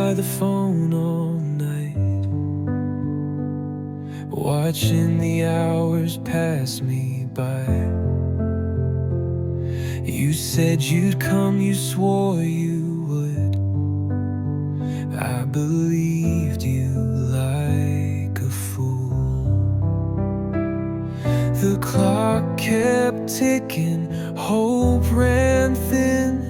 by the phone all night, watching the hours pass me by. You said you'd come, you swore you would. I believed you like a fool. The clock kept ticking, hope ran thin.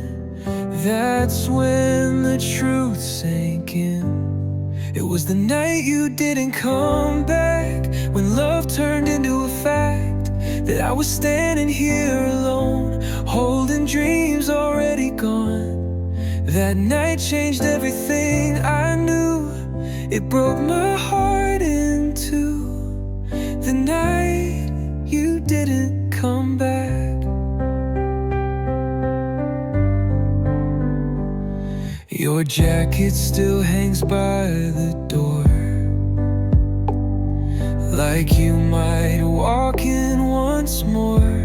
That's when the truth sank in. It was the night you didn't come back, when love turned into a fact, that I was standing here alone, holding dreams already gone. That night changed everything I knew. It broke my heart in two. The night you didn't come back. Your jacket still hangs by the door, like you might walk in once more.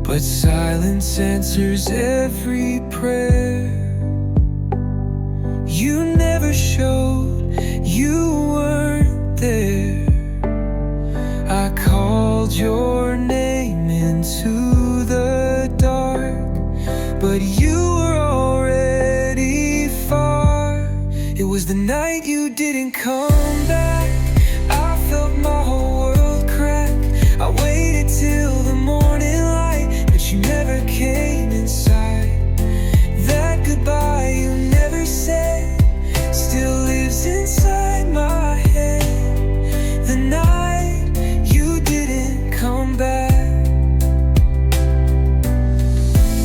But silence answers every prayer. You never showed, you weren't there. I called your name into the dark, but you were already far. It was the night you didn't come back. I felt my whole world crack. I waited till the morning light, but you never came inside. That goodbye you never said still lives inside my head. The night you didn't come back.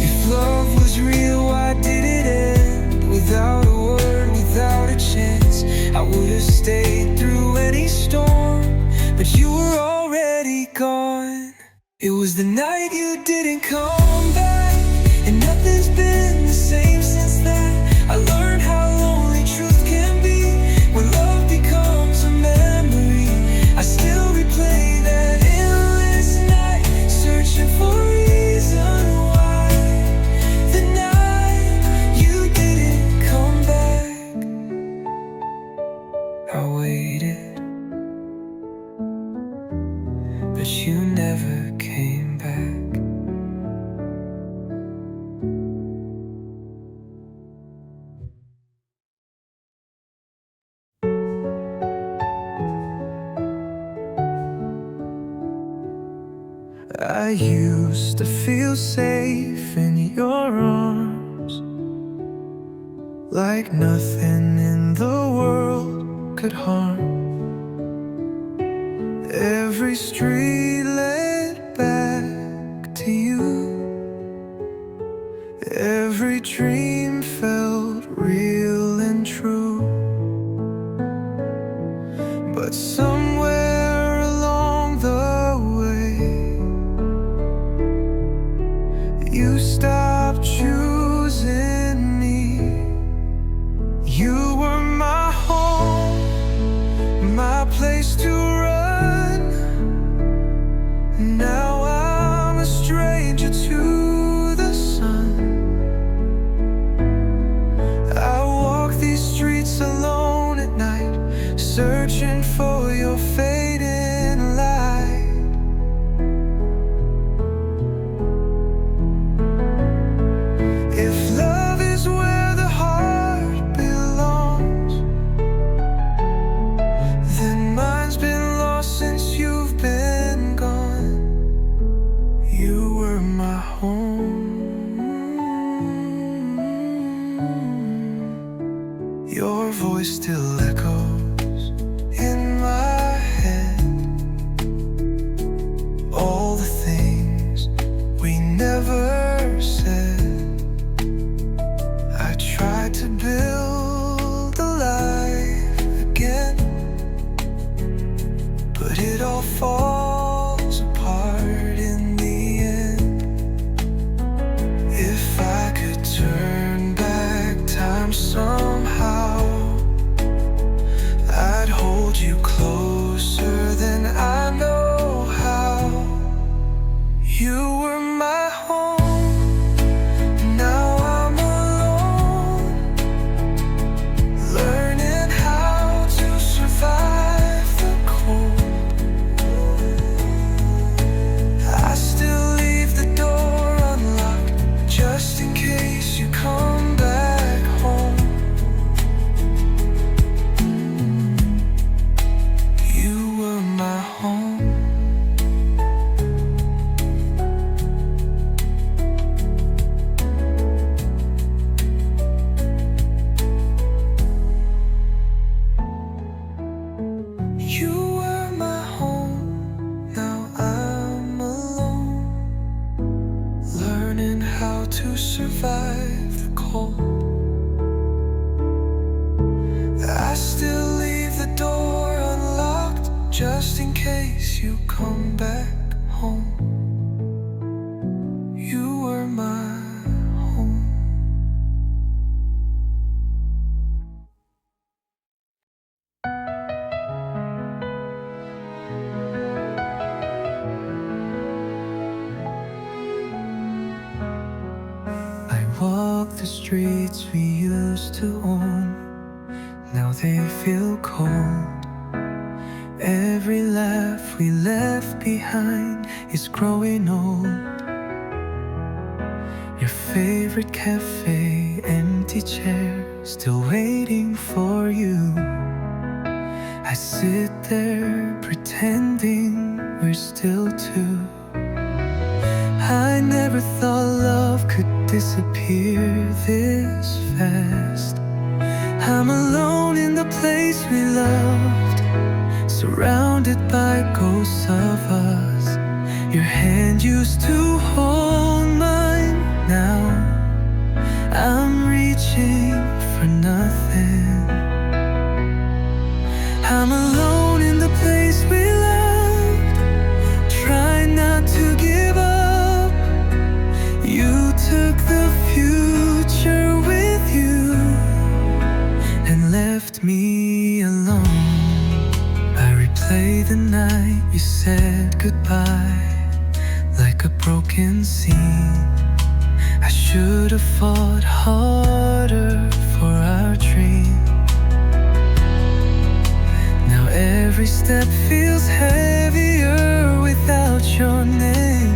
If love was real, why did it end? Without a word, without a chance. I would have stayed through any storm, but you were already gone. It was the night you didn't come back, and nothing's been the same since that. I learned how lonely truth can be when love becomes a memory. I still replay that endless night, searching for reason why. The night you didn't come back. I waited, but you never came back. I used to feel safe in your arms, like nothing in the world could harm. Every street led back to you. Every dream felt real and true. But somewhere along the way, you stopped choosing me. You were my home, my place to run. Now I'm a stranger to the sun. I walk these streets alone at night, searching for your fading light. If love is where the heart belongs, then mine's been lost since you've been gone. You were my home. Your voice still echoes in my head. All the things we never said. I tried to build a life again, but it all falls apart in the end. If I could turn back time somehow, come back home. You were my home. I walk the streets we used to own. Now they feel cold. Every laugh we left behind is growing old. Your favorite cafe, empty chair, still waiting for you. I sit there pretending we're still two. I never thought love could disappear this fast. I'm alone in the place we loved, surrounded by ghosts of us. Your hand used to hold mine. Now I'm reaching for nothing. I'm alone in the place we loved, try not to give up. You took the future with you and left me alone. I replay the night you said goodbye like a broken scene. I should have fought harder for our dream. Now every step feels heavier without your name.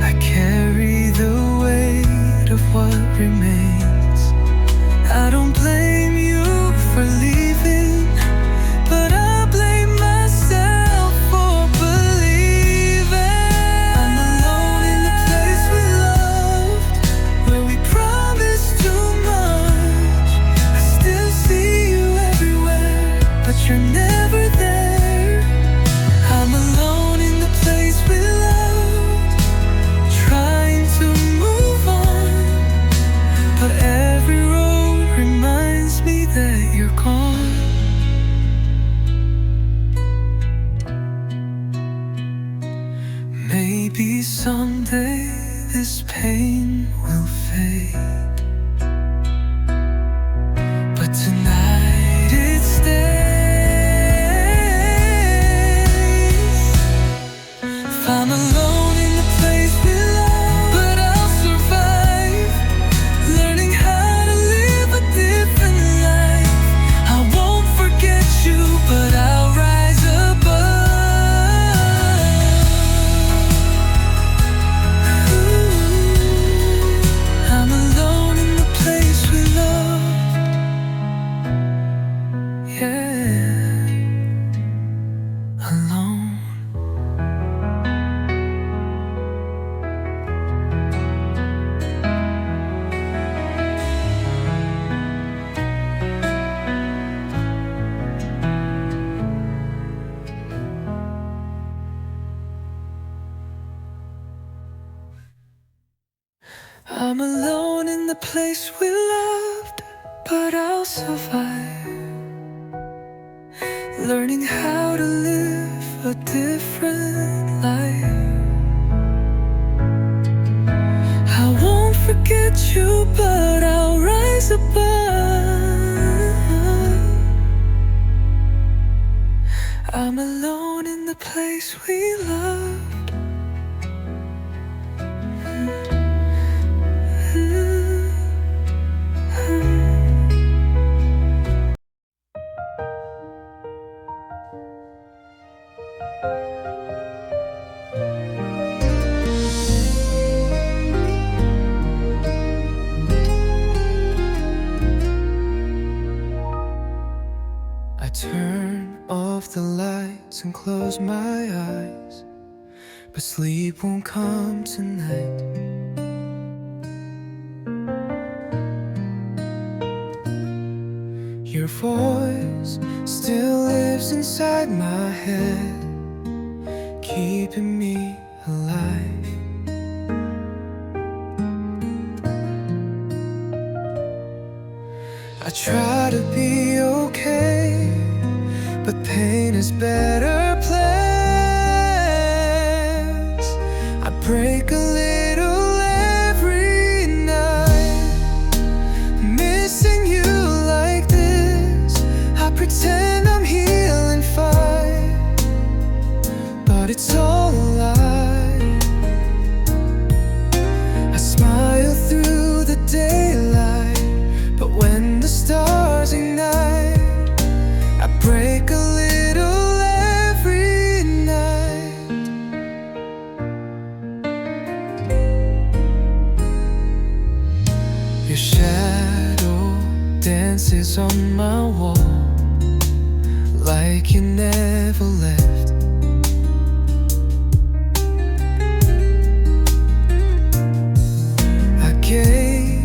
I carry the weight of what remains. I don't blame you for leaving, but I blame myself for believing. I'm alone in the place we loved, where we promised too much. I still see you everywhere, but you're never there. I'm alone in the place we loved, trying to move on, but every road reminds me that you're gone. Maybe someday this pain will fade, but tonight it stays. If I'm alone in the place we love, but I'll survive, learning how to live a different life. I won't forget you, but I'll rise above. I'm alone in the place we love. Yeah, alone. I'm alone in the place we loved, but I'll survive, learning how to live a different life. I won't forget you, but I'll rise above. I'm alone in the place we loved. I turn off the lights and close my eyes, but sleep won't come tonight. Your voice still lives inside my head, keeping me alive. I try to be okay, but pain is better played. break a little every night, missing you like this. I pretend I'm healing fine, but it's all a lie. I smile through the daylight, but when the stars ignite, I break a little every night. Your shadow dances on my wall, like you never left. I gave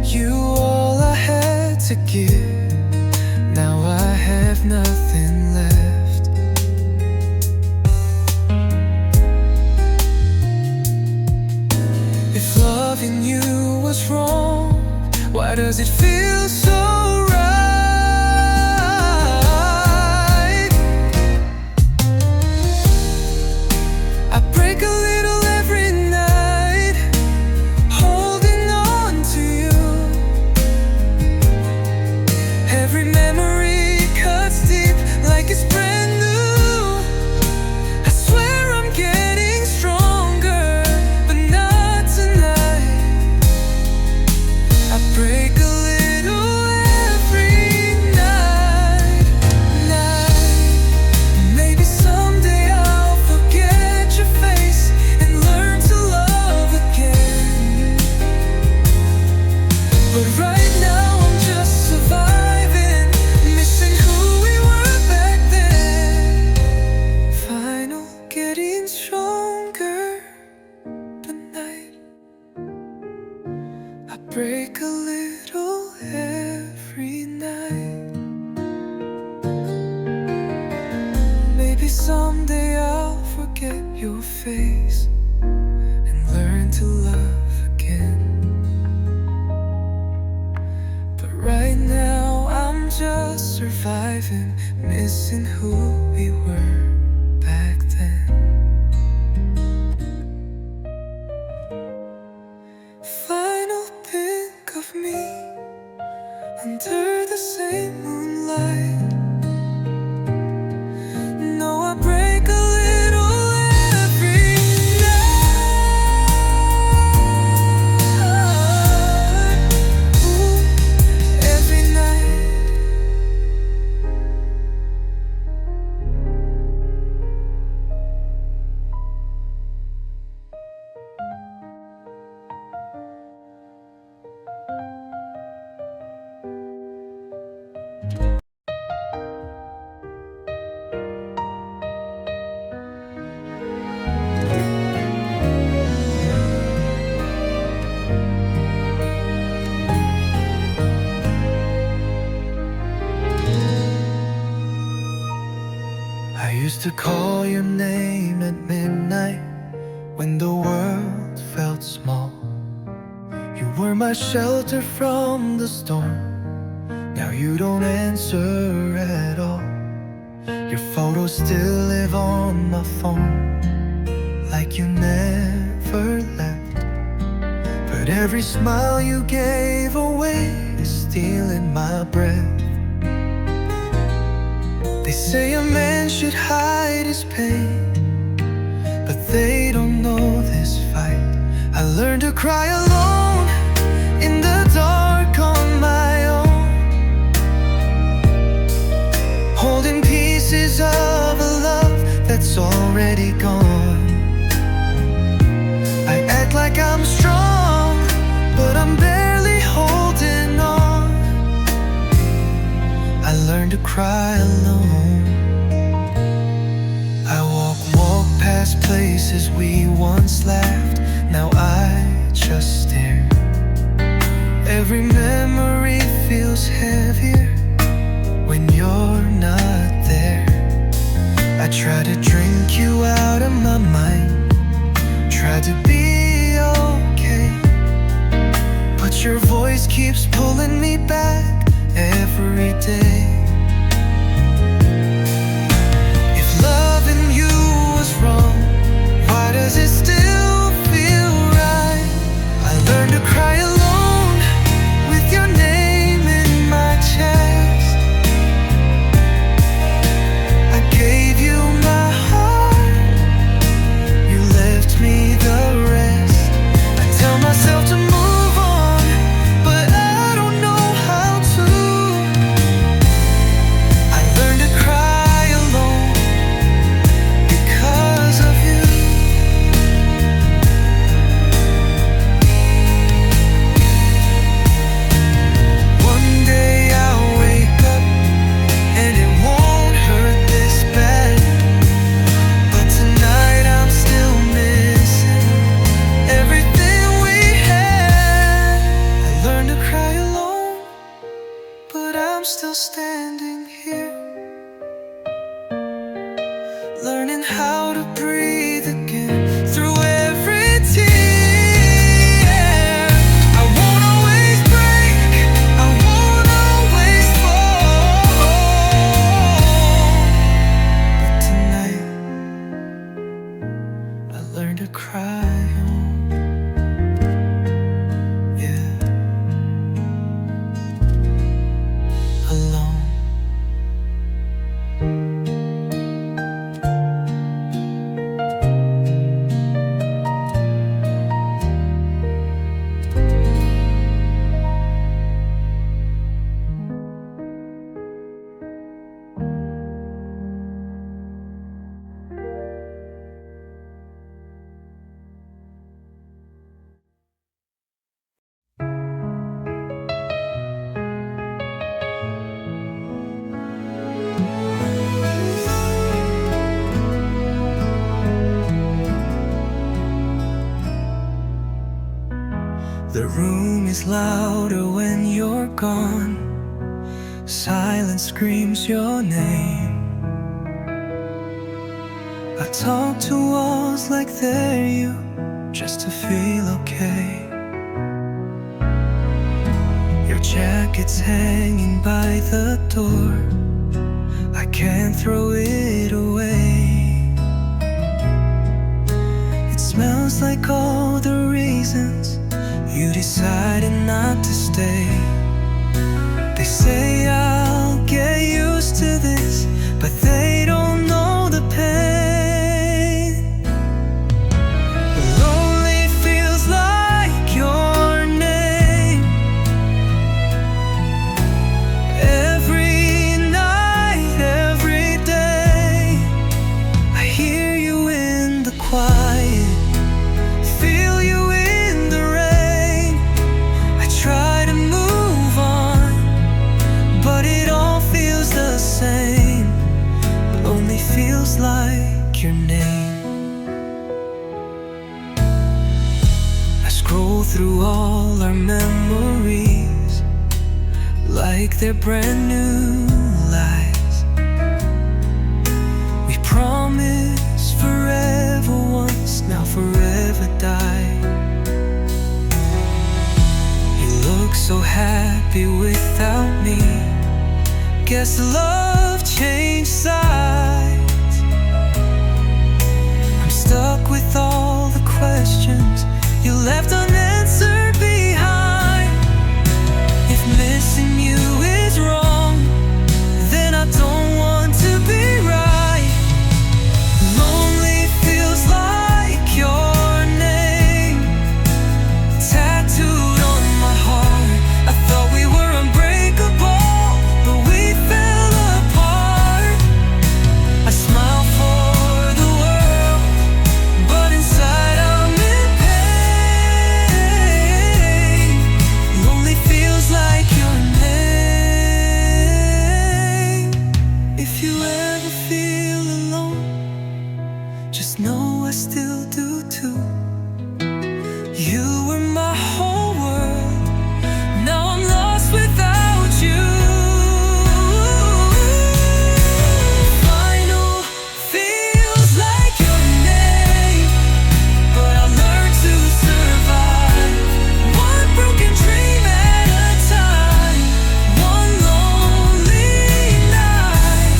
you all I had to give, now I have nothing left. If loving you was wrong, why does it feel so right? I break a little every night, holding on to you. Every memory cuts deep like it's brand new. I swear I'm getting stronger, but not tonight. I break a little every night. Maybe someday I'll forget your face and learn to love again. But right now I'm just surviving, missing who we were back then. Final getting stronger tonight. I break a little every night. Maybe someday I'll forget your face and learn to love again. But right now I'm just surviving, missing who we were back then. Final pic of me under the same moonlight. No, I break a little every night. Ooh, every night. I used to call your name at midnight when the world felt small. You were my shelter from the storm. Now you don't answer at all. Your photos still live on my phone, like you never left. But every smile you gave away is stealing my breath. They say a man should hide his pain, but they don't know this fight. I learned to cry alone in the dark on my own, holding pieces of a love that's already gone. I act like I'm strong, but I'm barely holding on. I learned to cry alone. I walk past places we once laughed, now I just stare. Every memory feels heavier when you're not there. I try to drink you out of my mind, try to be okay, but your voice keeps pulling me back every day. If loving you was wrong, why does it still is louder when you're gone. Silence screams your name. I talk to walls like they're you, just to feel okay. Your jacket's hanging by the door, I can't throw it away. It smells like all the reasons you decided not to stay. They say I'll get used to this, but they don't know the pain. Lonely feels like your name. Every night, every day, I hear you in the quiet, feel you in the rain. I try to move on, but it all feels the same. Lonely feels like your name. I scroll through all our memories like they're brand new lies. We promised forever once, now forever die. You look so happy without me. Guess love changed sides. I'm stuck with all the questions you left unanswered behind. If missing you is wrong, then I don't want to be right. Lonely feels like your name, tattooed on my heart. I thought we were unbreakable, but we fell apart. I smile for the world, but inside I'm in pain. Lonely feels like your name. If you ever feel alone, just know I still do too. You were my whole world, now I'm lost without you. Final feels like your name, but I learned to survive. One broken dream at a time, one lonely night.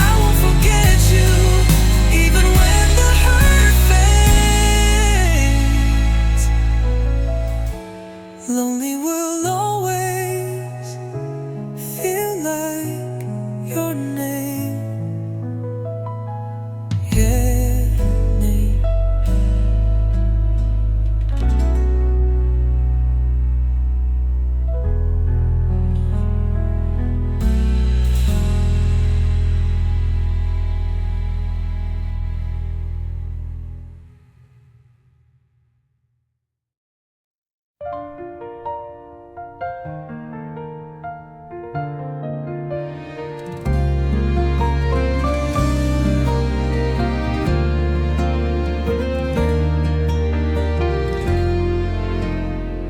I won't forget you, even when the hurt fades. Lonely will always feel like your name. Yeah, name.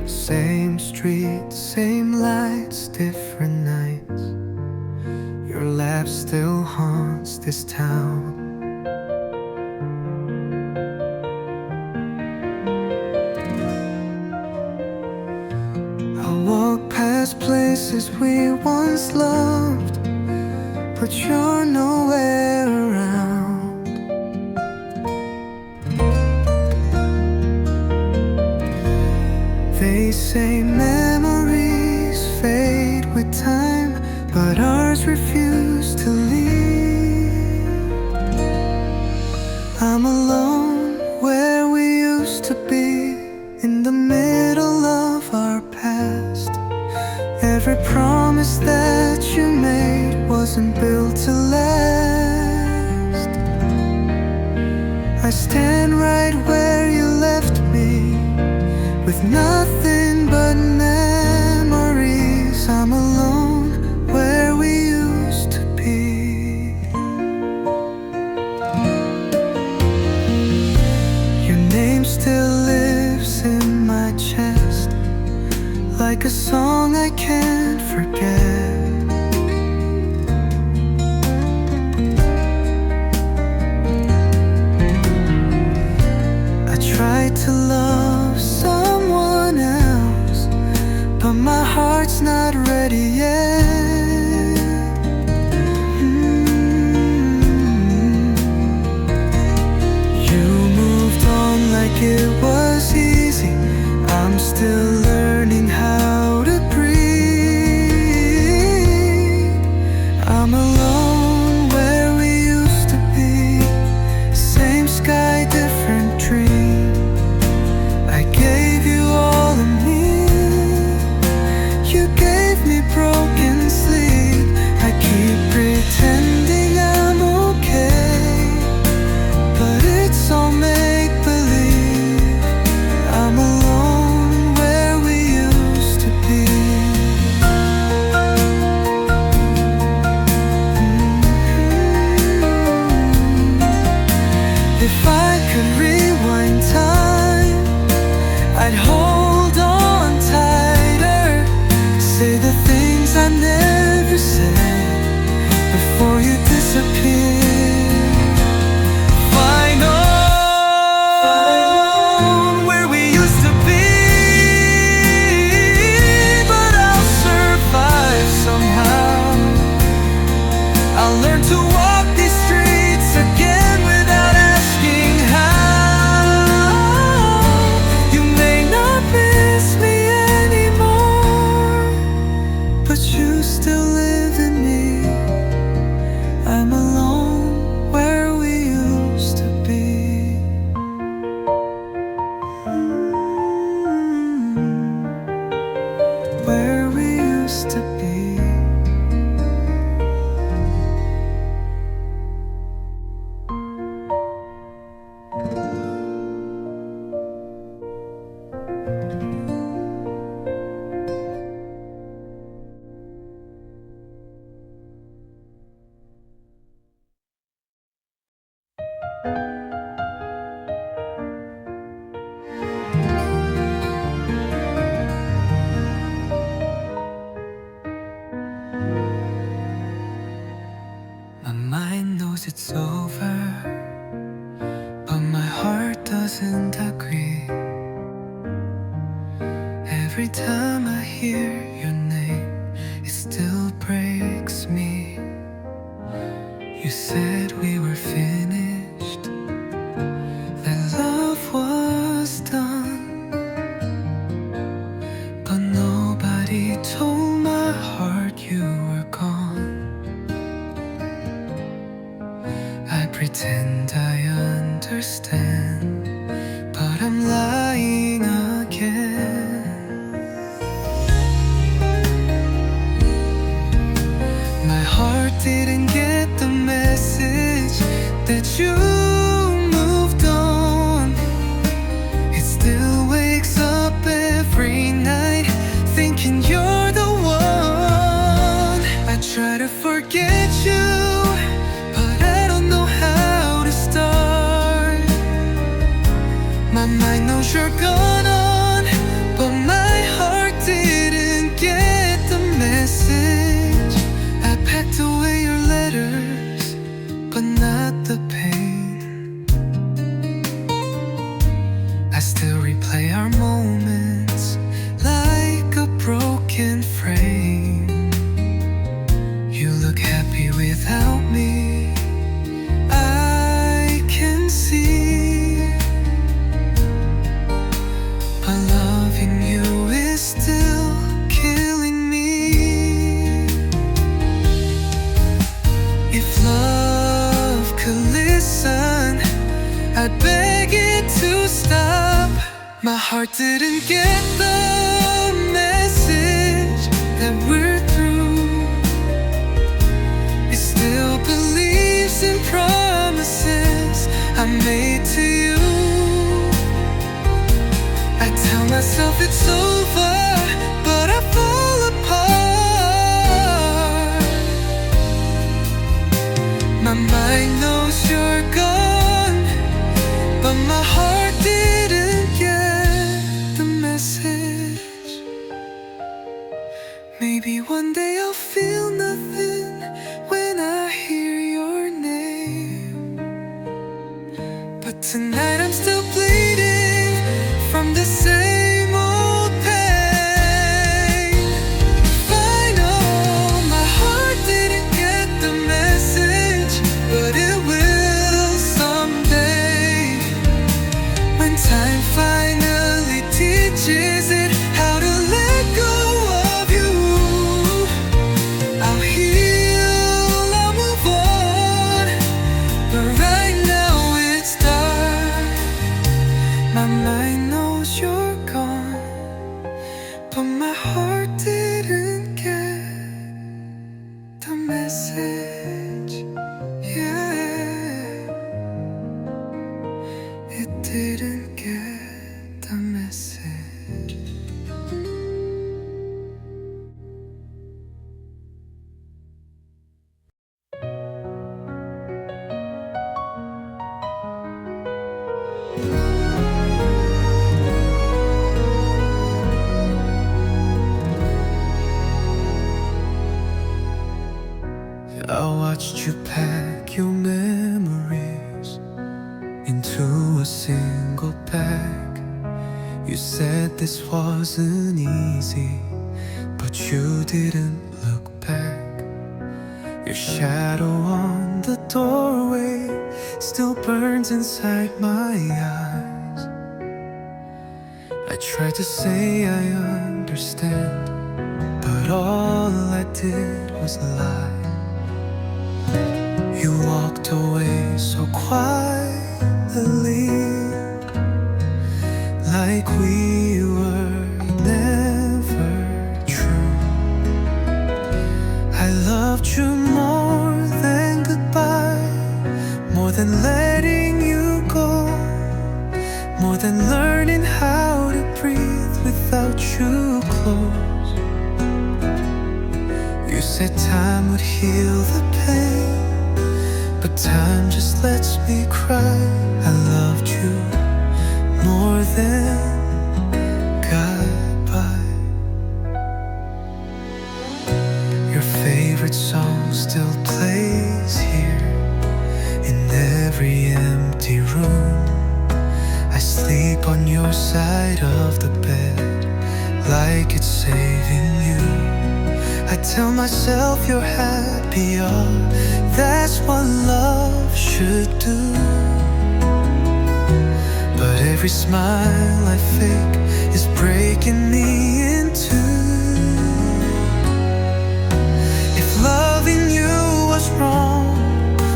Same streets, same lights, different nights. Your laugh still haunts this town. I walk past places we once loved, but you're nowhere around. They say memories fade with time, but ours refuse to leave. I'm alone where we used to be, in the middle of our past. Every promise that you made wasn't built to last. I stand right where you left me, with nothing but memories. I'm alone where we used to be. Your name still lives in my chest, like I'll learn to walk these streets again without asking how. You may not miss me anymore, but you still live in me. I'm alone where we used to be. Where we used to be. My mind knows it's over, but my heart doesn't agree. Every time I hear your name, it still breaks me. You said we were finished, that love was done, but nobody told my heart you were gone. I pretend I understand, but I'm lying again. My heart didn't get the message that you moved on. It still wakes up every night thinking you're the one. I try to forget you, but I don't know how to start. My mind knows you're gone on, but my heart didn't get the message. I packed away your letters, but not the pain. I still replay our moments like a broken frame. You look happy without me, I can see, but loving you is still killing me. If love could listen, I'd beg it to stop. My heart didn't get the message that we're through. It still believes in promises I made to you. I tell myself it's over, but I fall apart. My mind knows you're gone, but my heart didn't get the message. Maybe one day I'll feel nothing when I hear your name, but tonight I'm still bleeding from the same old pain. I know my heart didn't get the message, but it will someday. When time finally teaches it how to let go of you, I'll heal, I'll move on, but right now it's dark. My mind knows you're gone, but my heart didn't get the message. Yeah, it didn't get the message. I watched you pack your memories into a single bag. You said this wasn't easy, but you didn't look back. Your shadow on the doorway still burns inside my eyes. I tried to say I understand, but all I did was lie. You walked away so quietly, like we were never true. I loved you more than goodbye, more than letting you go, more than learning how to breathe without you close. You said time would heal the pain, but time just lets me cry. I loved you more than goodbye. Your favorite song still plays here in every empty room. I sleep on your side of the bed like it's saving you. I tell myself you're happier, that's what love should do. But every smile I fake is breaking me in two. If loving you was wrong,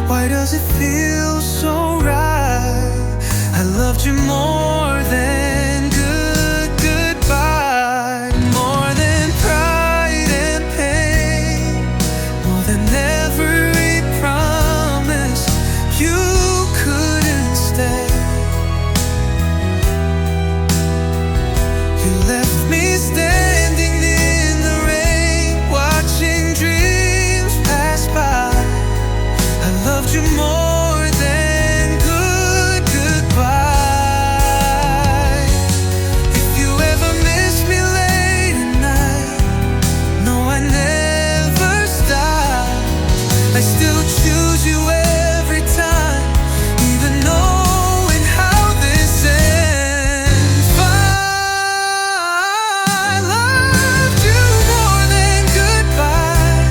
why does it feel so right? I loved you more than goodbye, more than pride and pain, more than every promise you couldn't stay. You left me standing in the rain, watching dreams pass by. I loved you more than goodbye. If you ever miss me late at night, no, I never stop. I still choose you every time, even knowing how this ends. I loved you more than goodbye,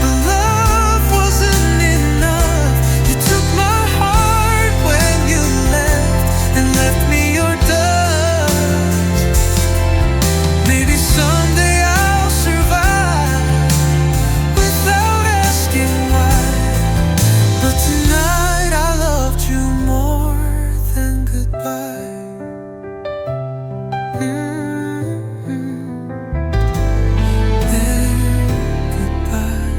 but love wasn't enough. You took my heart when you left, and left me your dust. Maybe someday I'll survive without asking why, but tonight I loved you more than goodbye. Than goodbye.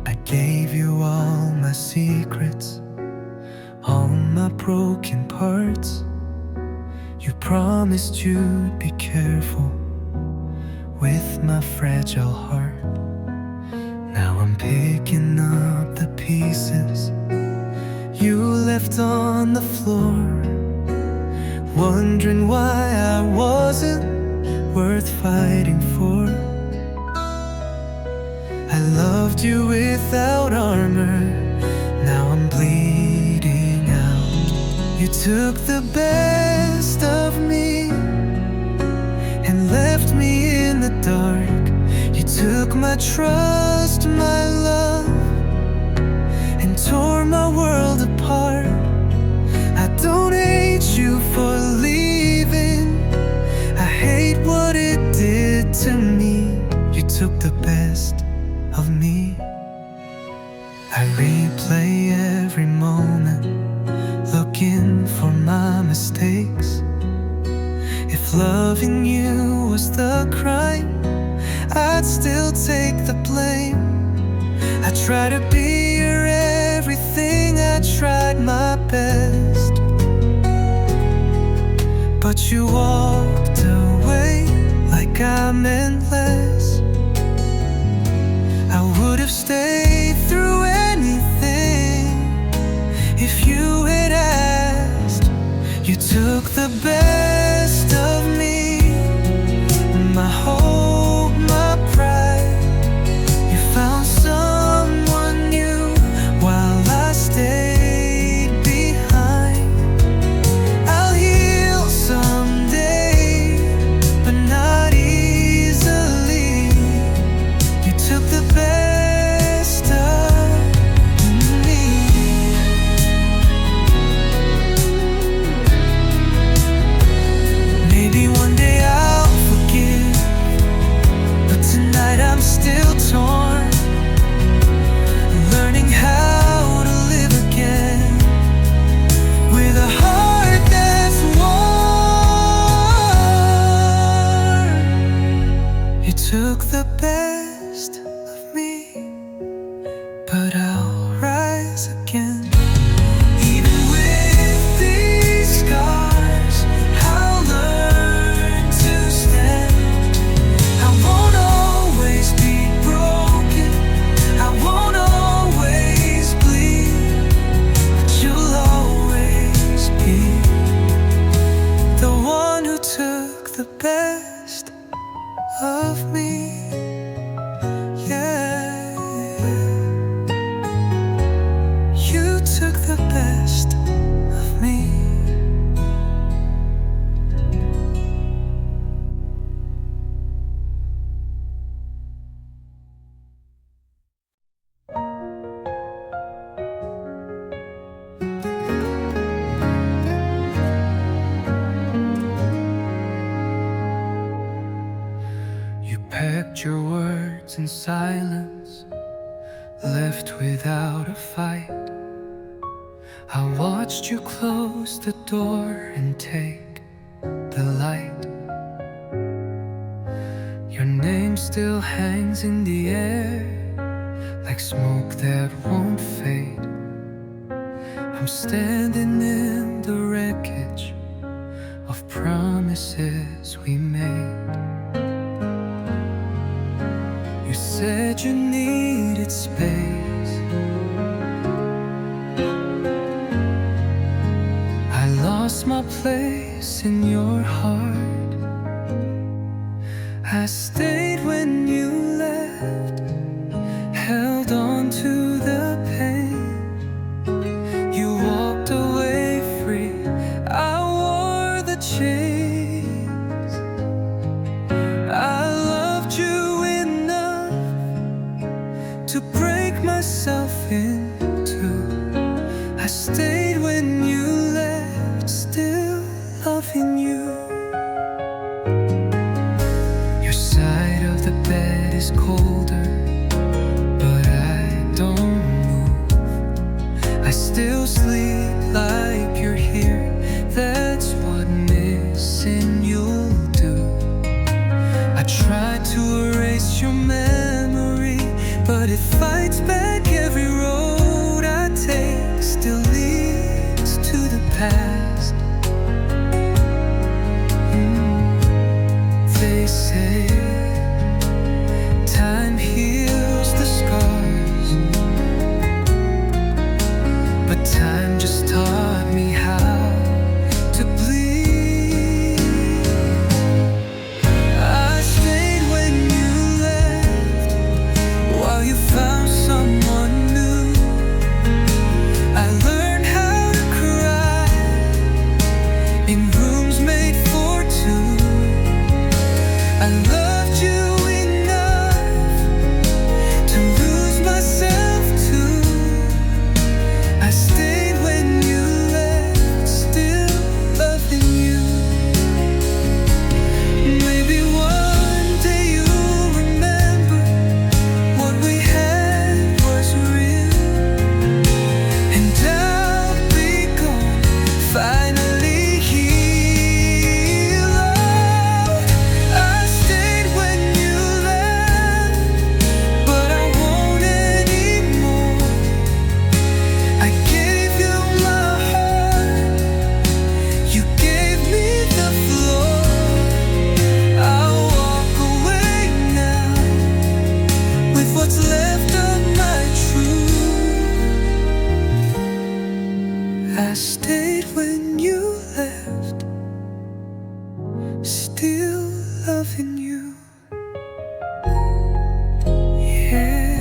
I gave you all my secrets, all my broken parts. You promised you'd be careful with my fragile heart. Now I'm picking up the pieces you left on the floor, wondering why I wasn't worth fighting for. I loved you without armor, now I'm bleeding out. You took the best of me and left me in the dark. You took my trust, my love, and tore my world apart. I don't hate you for leaving, I hate what it did to me. You took the best of me. I replay every moment, looking for my mistakes. If loving you was the crime, I'd still take the blame. I try to be your everything, I tried my best, but you walked away like I meant less. I would have stayed through anything if you had asked. You took the best of me, my hope, my pride. You found someone new while I stayed behind. I'll heal someday, but not easily. You took the best of me. Maybe one day I'll forgive, but tonight I'm still torn, learning how to live again with a heart that's warm. You took the best of me, but I'll rise again. Even with these scars, I'll learn to stand. I won't always be broken, I won't always bleed, but you'll always be the one who took the best of me. Yeah, you took the best of me. You packed your words in silence, left without a fight. I watched you close the door and take the light. Your name still hangs in the air, like smoke that won't fade. I'm standing in the wreckage of promises we made. You said you needed space. I lost my place in your heart. I stayed when you left, held on to the pain. You walked away free, I wore the chains. I loved you enough to break myself in two. I stayed when you left, still loving you. Your side of the bed is colder, but I don't move. I still sleep like you're here, that's what missing you'll do. I tried to erase your memory, but it fights back. Every road I take still leads to the past. They say time heals the scars, but time just taught me how to bleed. I stayed when you left, while you found someone new. I learned how to cry in rooms made for two. I loved you enough to lose myself too. I stayed when you I stayed when you left, still loving you. Yeah,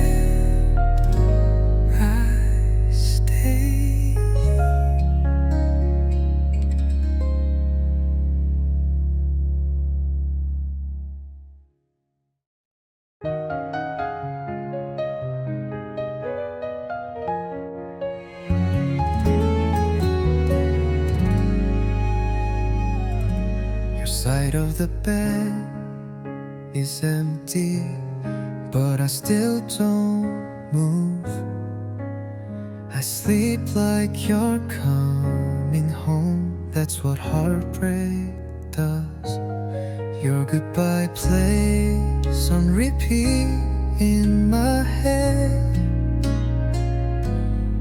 I stayed. Your side of the bed is empty, but I still don't move. I sleep like you're coming home. That's what heartbreak does. Your goodbye plays on repeat in my head.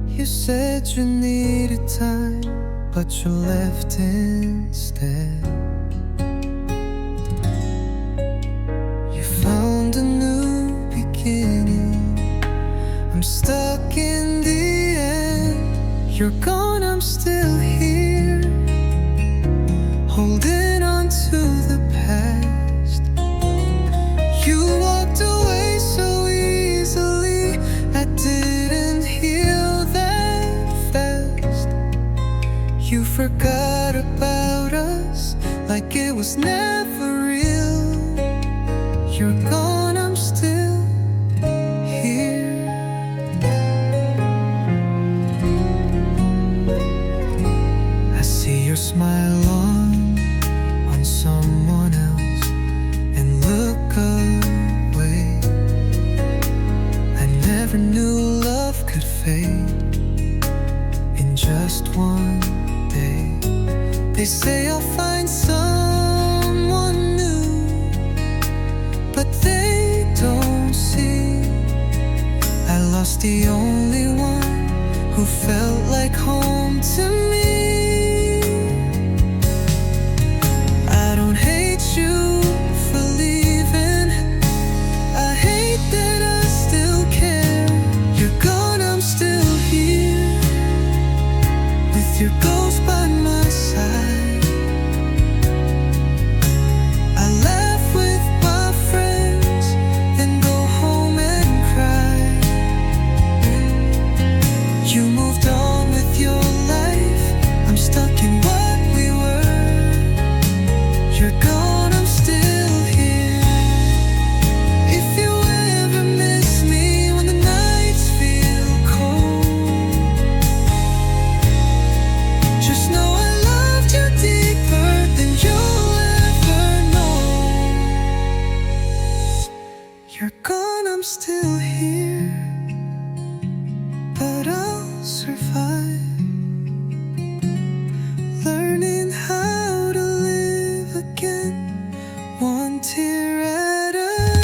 You said you needed time, but you left instead. You found a new beginning. I'm stuck in the end. You're gone, I'm still here, holding on to the past. You walked away so easily, I didn't heal that fast. You forgot about us like it was never real. You're gone, I'm still here. I see your smile on someone else and look away. I never knew love could fade in just one day. They say I'll find someone new, but they don't see I lost the only one who felt like home to me. I don't hate you for leaving, I hate that I still care. You're gone, I'm still here, with your ghost by my side. I laugh with my friends, then go home and cry. You moved on with your life, I'm stuck in what we were. You're gone, I'm still here. If you ever miss me when the nights feel cold, just know I loved you deeper than you'll ever know. You're gone, I'm still here, but I'll survive, learning how to live again, one tear at a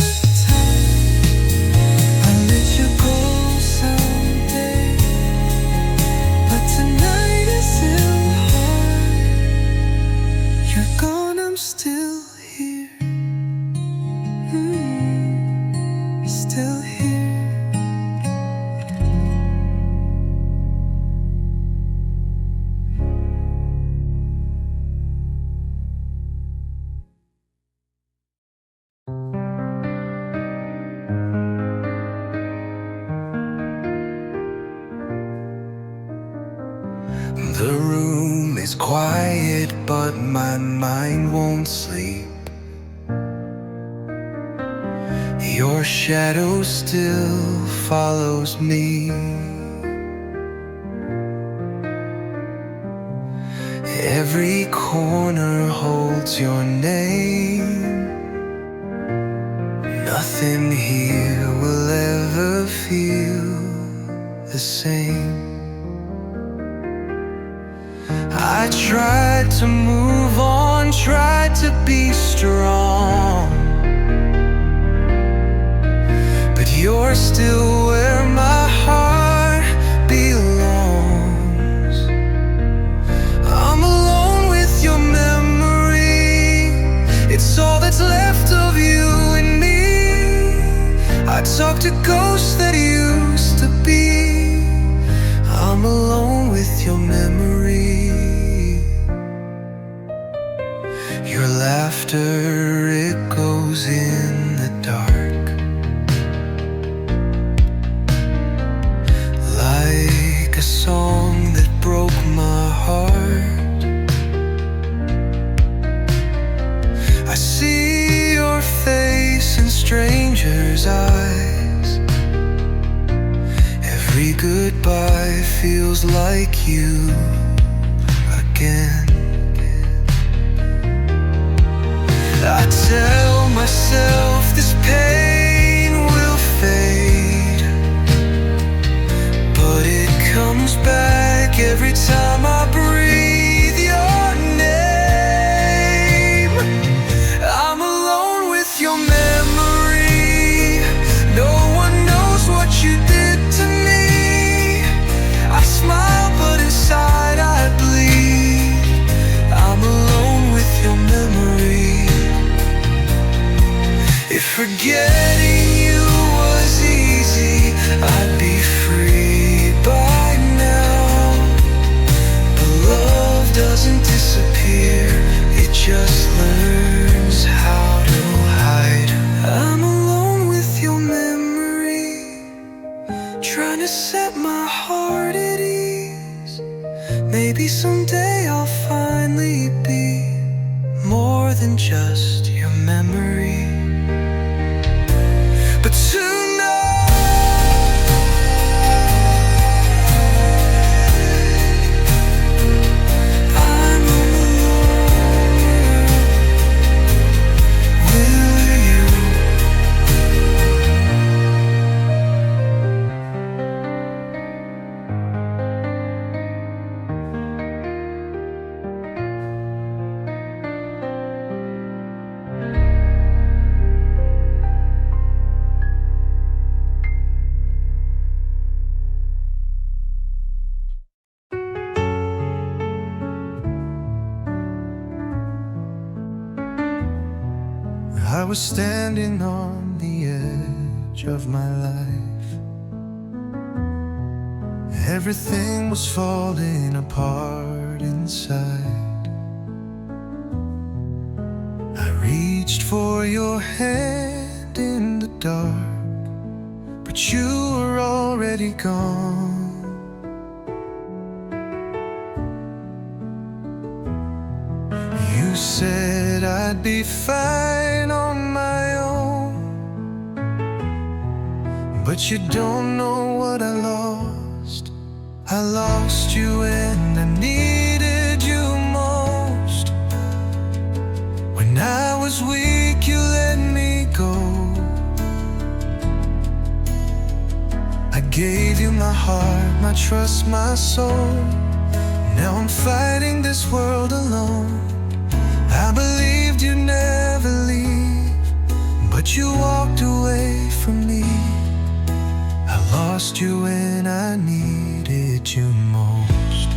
time. I'll let you go someday, but tonight is still hard. You're gone, I'm still here, still here. The room is quiet, but my mind won't sleep. Your shadow still follows me. Every corner holds your name. Nothing here will ever feel the same. I tried to move on, tried to be strong, but you're still where my heart belongs. I'm alone with your memory, it's all that's left of you and me. I talk to ghosts that used to be. I'm alone with your memory. feels like you again. I tell myself this pain will fade, but it comes back every time I breathe your name. I'm alone with your memory. No one knows what you did to me. I smile, but inside I bleed. I'm alone with your memory. If forgetting you was easy, I'd be free by now. But love doesn't disappear, it just learns how to hide. I'm alone with your memory, trying to set my heart at ease. Maybe someday I'll finally be more than just your memory. But tonight I'm alone with you. I was standing on the edge of my life. Everything was falling apart inside. I reached for your hand in the dark, but you were already gone. You said I'd be fine on my own, but you don't know what I lost. I lost you and I needed you most. When I was weak, you let me go. I gave you my heart, my trust, my soul. Now I'm fighting this world alone. I believed you'd never leave, but you walked away from me. I lost you when I needed you most.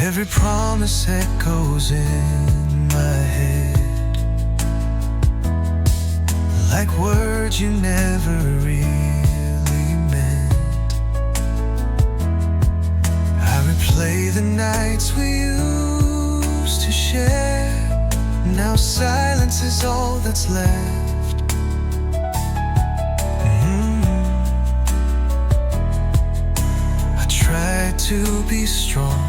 Every promise echoes in my head, like words you never really meant. I replay the nights we used to share. Now silence is all that's left. I tried to be strong,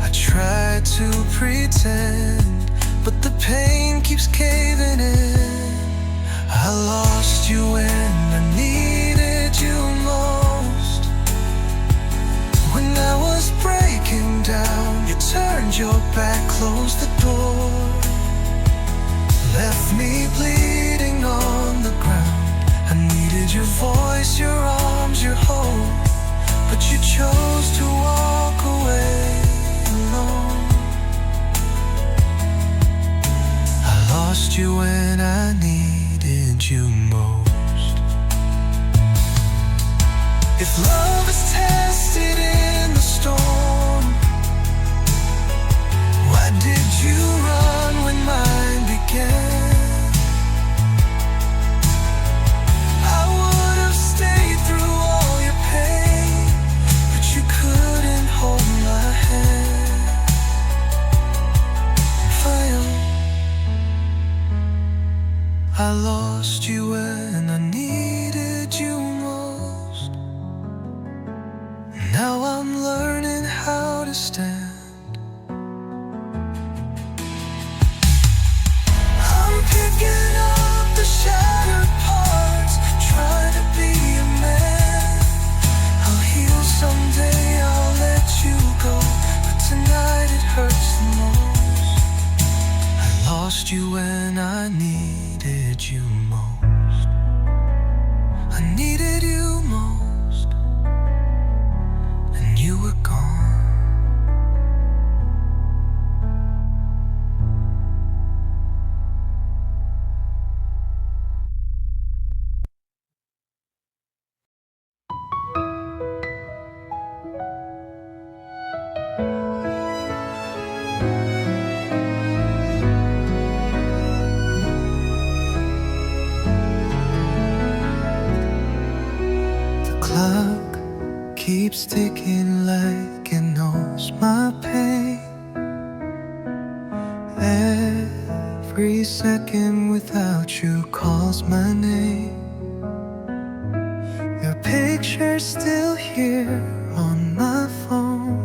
I tried to pretend, but the pain keeps caving in. I lost you when I needed you most. When I was breaking down, you turned your back, closed the door, left me bleeding on the ground. I needed your voice, your arms, your hope, but you chose to walk away alone. I lost you when I needed you most. If love is tested in the storm, why did you run when mine began? I would have stayed through all your pain, but you couldn't hold my hand. I lost you when I needed you most. Now I'm learning how to stand. I'm picking up the shattered parts. I needed you most, and you were gone. The clock keeps ticking like it knows my pain. Every second without you calls my name. Your picture's still here on my phone,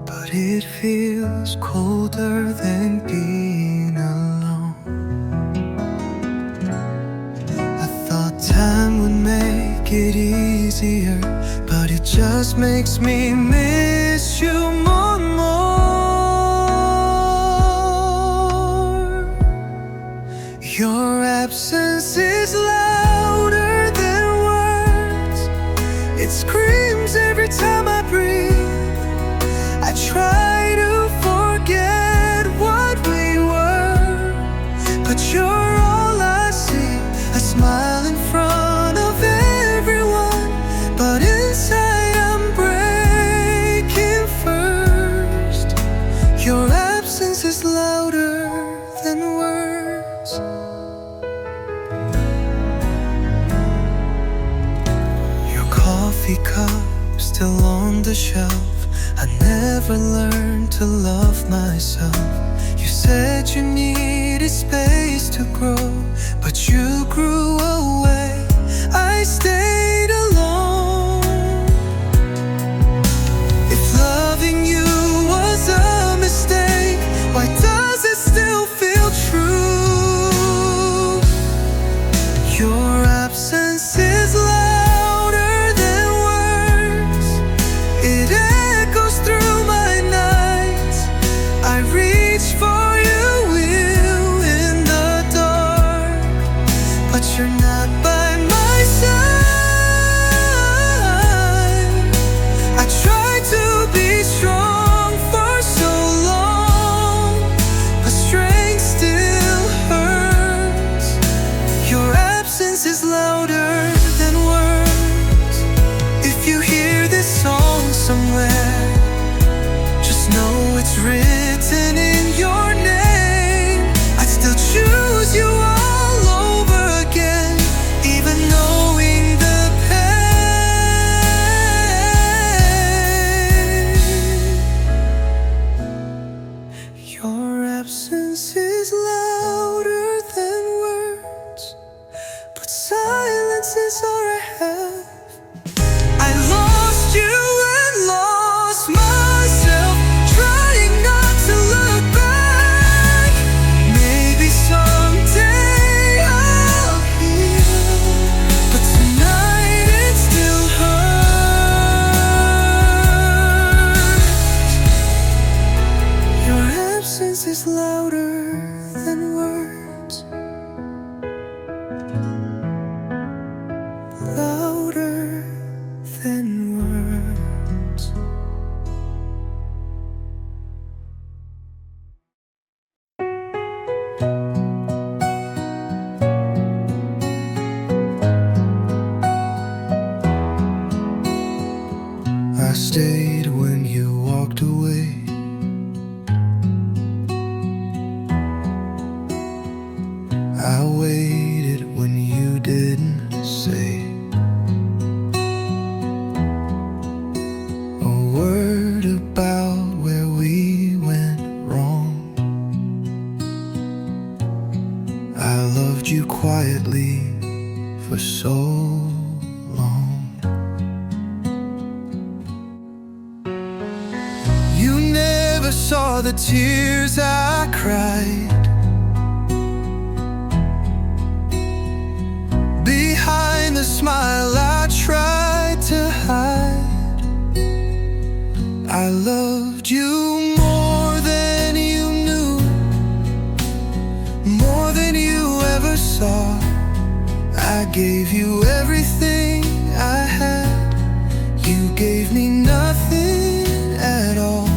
but it feels colder than being alone. I thought time would make it easier, but it just makes me miss you more and more. Your absence is louder than words. It screams every time I breathe. I try to forget what we were, but you're all I see. A smile in front of everyone, but inside I'm breaking first. Your absence is louder than words. Your coffee cup still on the shelf. I never learned to love myself. You said you needed space to grow, but you grew away. I stayed alone. If loving you was a mistake, why does it still feel true? Your absence is louder than words. It echoes through my nights. I reach for you in the dark, but you're not by my side. I tried to be strong for so long, but strength still hurts. Your absence is louder than words. If you hear this song somewhere, just know it's written in your name. I'd still choose you all over again, even knowing the pain. Your absence is louder than words, but silence is all I have. I lost you and lost myself, trying not to look back. Maybe someday I'll heal, but tonight it still hurts. Your absence is louder than words. Louder than words. I stayed when you walked away. I waited when you didn't say a word about where we went wrong. I loved you quietly for so long. You never saw the tears I cried. Behind the smile I tried to hide. I loved you more than you knew, more than you ever saw. I gave you everything I had. You gave me nothing at all.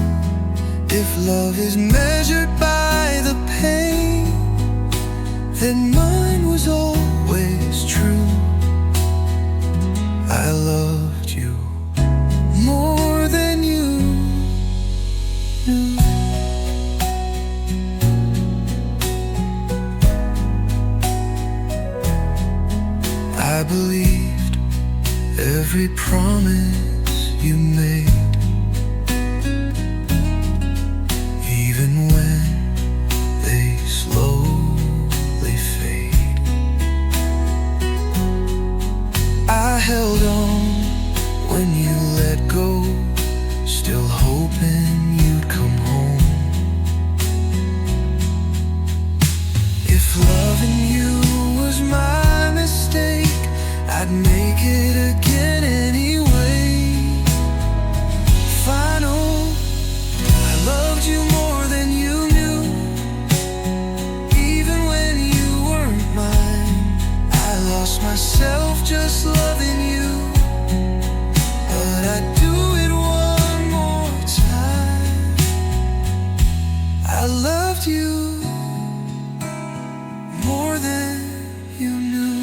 If love is measured by the pain, then mine was always true. I loved you more than you knew. I believed every promise you made, even when they slowly fade. I held on when you let go, still hoping you'd come home. If loving you was my mistake, I'd make it again anyway. Final, I loved you more than you knew. Even when you weren't mine, I lost myself just loving you. But I'd do it one more time. I loved you more than you knew.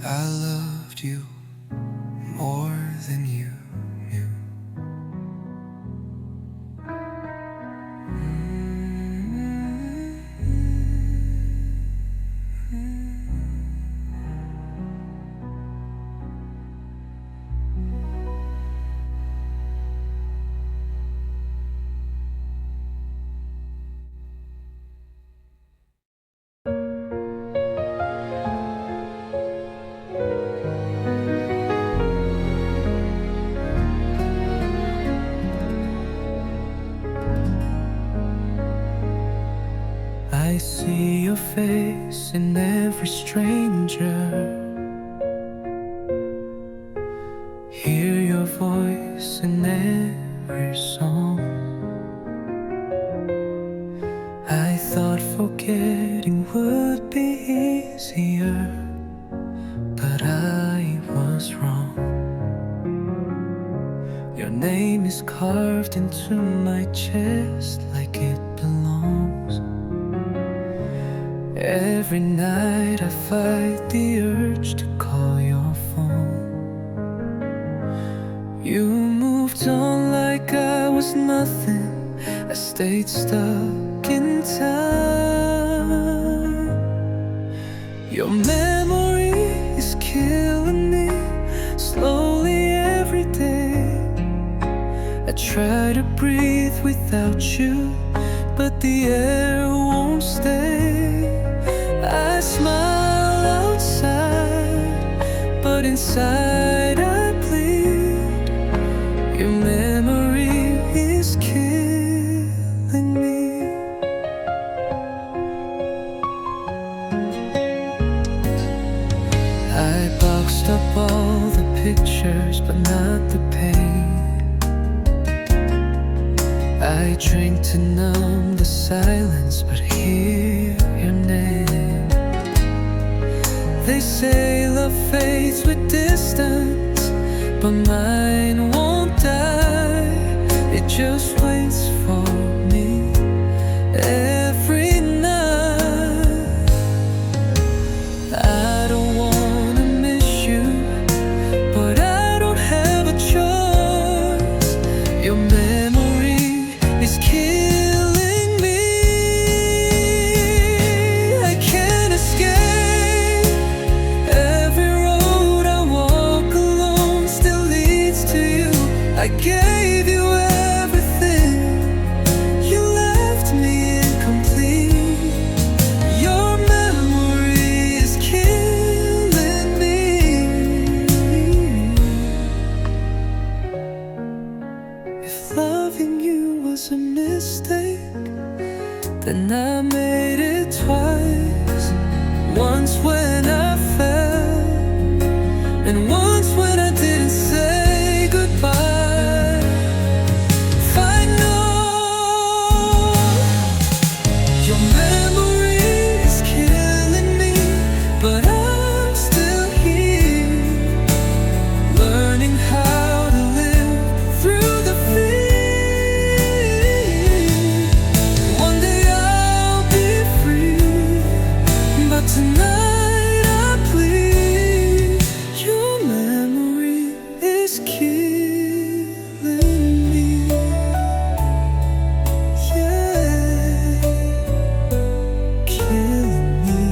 I loved you more than you knew. I see your face in every stranger, hear your voice in every song. I thought forgetting would be easier, but I was wrong. Your name is carved into my chest like it belongs. Every night I fight the urge to call your phone. You moved on like I was nothing. I stayed stuck in time. Your memory is killing me slowly every day. I try to breathe without you, but the air won't stay. I smile outside, but inside I bleed. Your memory is killing me. I boxed up all the pictures, but not the pain. I drank to numb the silence, but hear your name. They say love fades with distance, but mine won't die. It just waits for me every night. I don't wanna miss you, but I don't have a choice. Your memory is killing me. I can't escape. Every road I walk alone still leads to you. I gave you everything. You left me incomplete. Your memory is killing me. If loving you was a mistake, then I made it twice. Once when I fell, and once when I didn't say goodbye. If I know your memory is killing me, but I'm still here, learning how to live through the fear. One day I'll be free, but tonight I plead. Your memory is killing me. Yeah, killing me.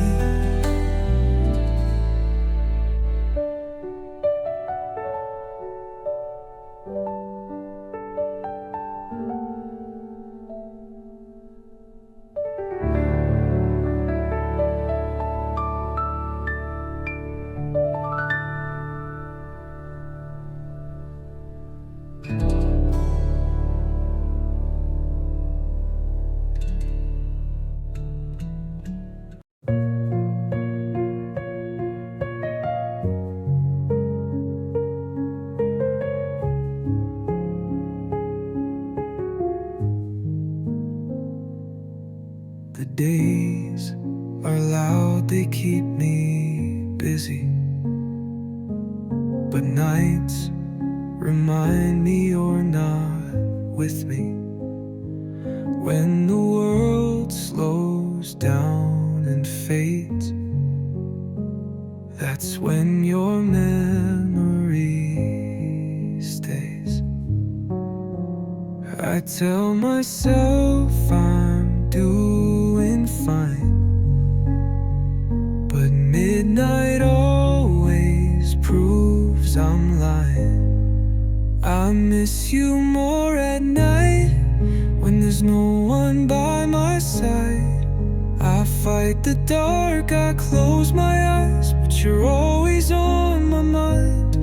The days are loud, they keep me busy, but nights remind me you're not with me. When the world slows down and fades, that's when your memory stays. I tell myself I'm doing fine, but midnight always proves I'm lying. I miss you more at night, when there's no one by my side. I fight the dark, I close my eyes, but you're always on my mind.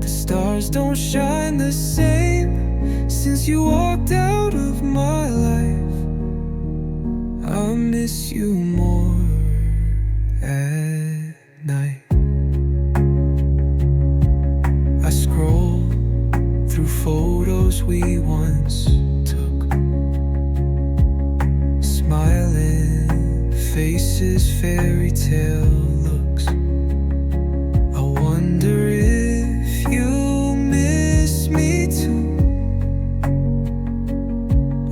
The stars don't shine the same since you walked out of my life. I miss you more at night. I scroll through photos we once took, smiling faces, fairy tale looks. I wonder if you miss me too,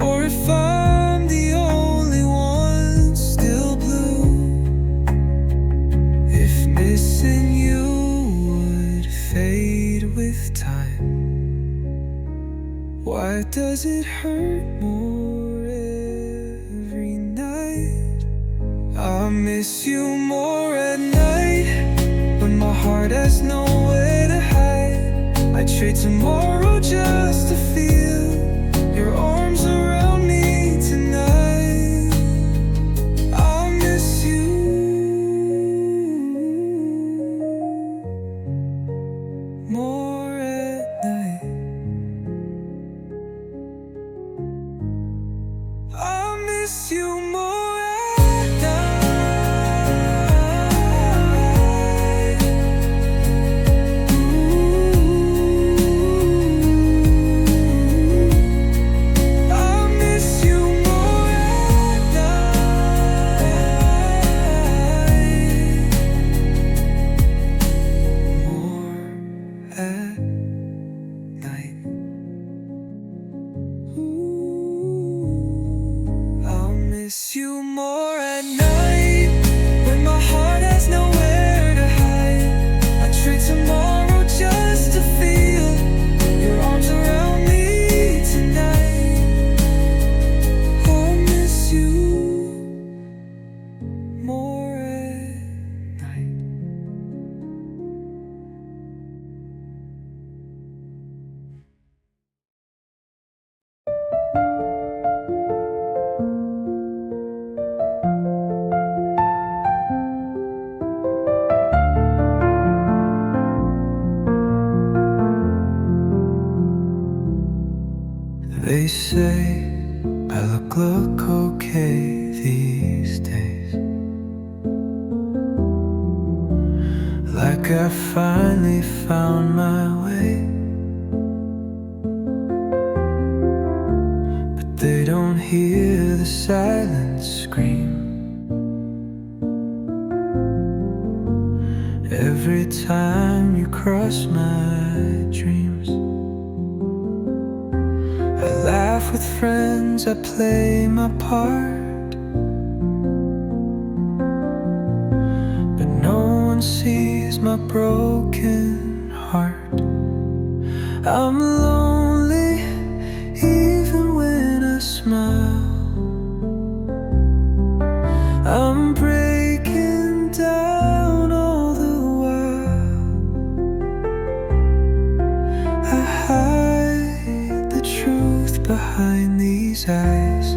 or if I'm the only one still blue. If missing you would fade with time, why does it hurt more every night? I miss you more at night, when my heart has nowhere to hide. I trade tomorrow just to feel your arms around me tonight. I miss you more at night. I miss you more at night. Ooh. I miss you more at night. More at night. Ooh. I'll miss you more at night, when my heart has nowhere to hide. I trade tomorrow just to feel your arms around me tonight. I'll miss you more at night. They say I look okay these days, like I finally found my way. But they don't hear the silent scream every time you cross my dreams. I laugh with friends, I play my part, but no one sees my broken heart. I'm lonely even when I smile. I'm breaking down all the while. I hide the truth behind these eyes.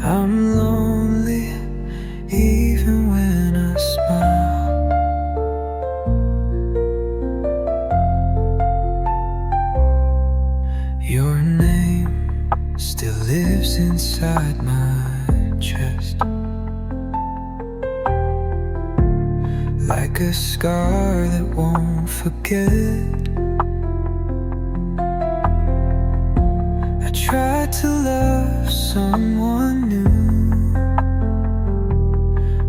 I'm lonely even when I smile. Your name still lives inside my chest, like a scar that won't forget. I tried to love someone new,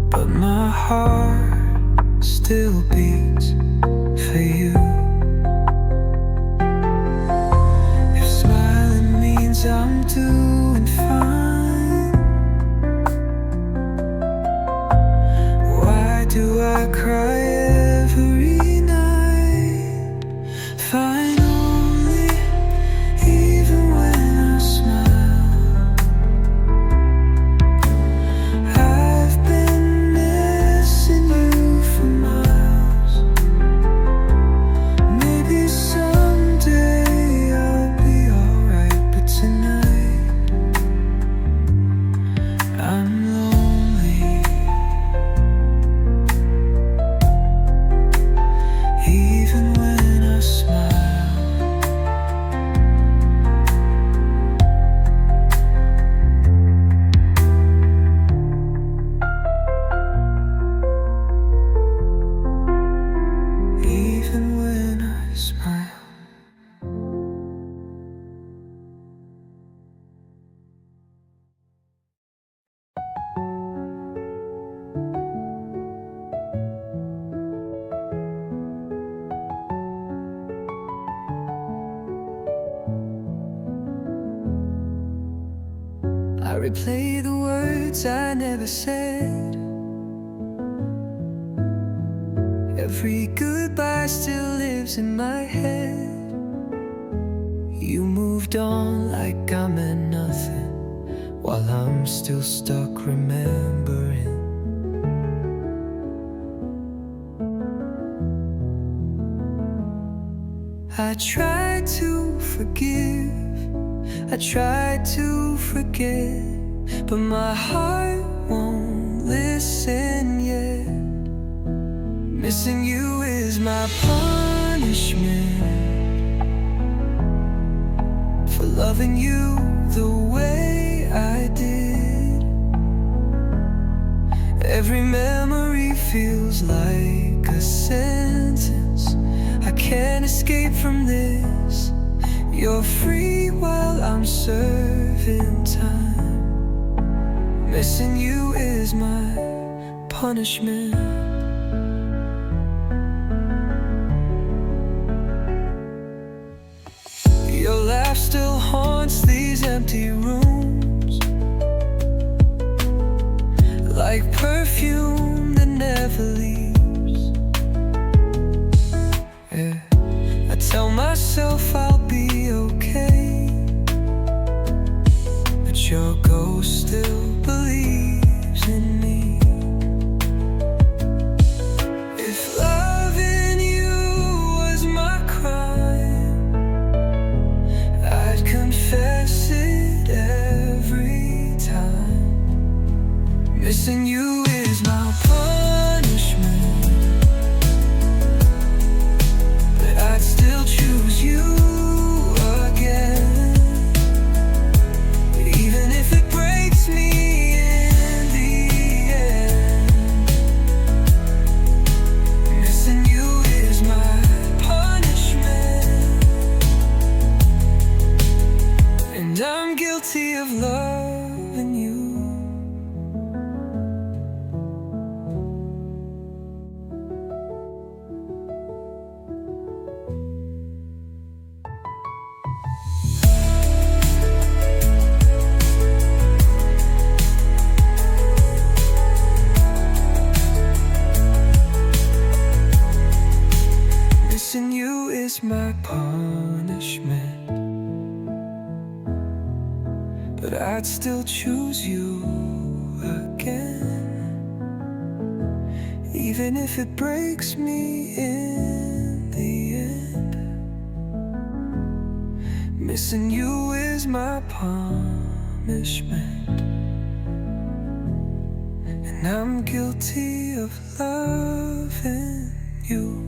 but my heart still beats for you. If smiling means I'm doing fine, why do I cry every night? Fine only even when I smile. I've been missing you for miles. Maybe someday I'll be alright, but tonight I'm lonely even when I smile. Even when I smile. I replay the words I never said. Every goodbye still lives in my head. You moved on like I meant nothing, while I'm still stuck remembering. I tried to forgive, I tried to forget, but my heart won't listen yet. Missing you is my punishment for loving you the way I did. Every memory feels like a sentence. I can't escape from this. You're free while I'm serving time. Missing you is my punishment. Your laugh still haunts these empty rooms, like perfume that never leaves. Yeah. I tell myself I'll be okay, but your ghost still believes in me. If loving you was my crime, I'd confess it guilty of loving you. Missing you is my punishment, but I'd still choose you again, even if it breaks me in the end. Missing you is my punishment, and I'm guilty of loving you.